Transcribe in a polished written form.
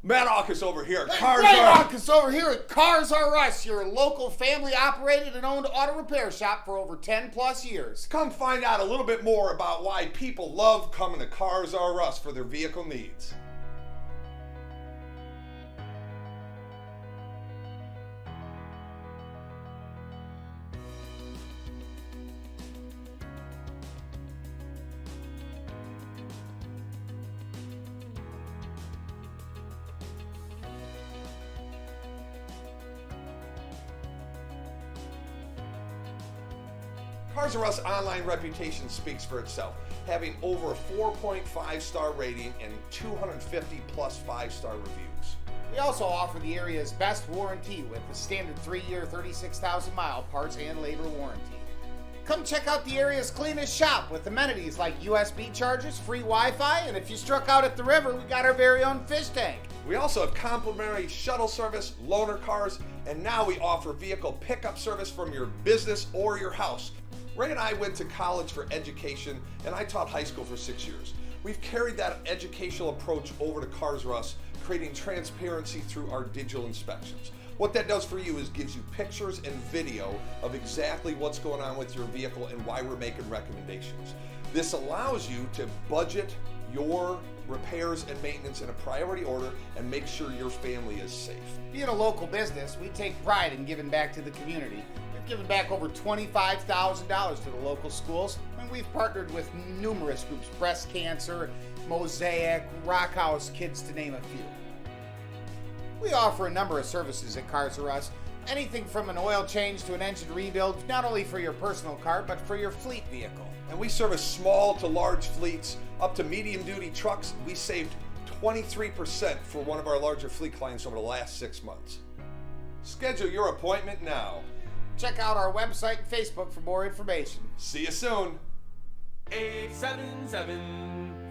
Matt Aukus over here. Carz Aukus over here at Carz R Us, your local family-operated and owned auto repair shop for over 10 plus years. Come find out a little bit more about why people love coming to Carz R Us for their vehicle needs. Carz R Us online reputation speaks for itself, having over a 4.5 star rating and 250 plus 5-star reviews. We also offer the area's best warranty with the standard 3-year, 36,000-mile parts and labor warranty. Come check out the area's cleanest shop with amenities like USB chargers, free Wi-Fi, and if you struck out at the river, we got our very own fish tank. We also have complimentary shuttle service, loaner cars, and now we offer vehicle pickup service from your business or your house. Ray and I went to college for education, and I taught high school for 6 years. We've carried that educational approach over to Carz R Us, creating transparency through our digital inspections. What that does for you is gives you pictures and video of exactly what's going on with your vehicle and why we're making recommendations. This allows you to budget your repairs and maintenance in a priority order and make sure your family is safe. Being a local business, we take pride in giving back to the community. We've given back over $25,000 to the local schools, and we've partnered with numerous groups, Breast Cancer, Mosaic, Rock House Kids, to name a few. We offer a number of services at Carz R Us, anything from an oil change to an engine rebuild, not only for your personal car, but for your fleet vehicle. And we service small to large fleets, up to medium-duty trucks. We saved 23% for one of our larger fleet clients over the last 6 months. Schedule your appointment now. Check out our website and Facebook for more information. See you soon. 877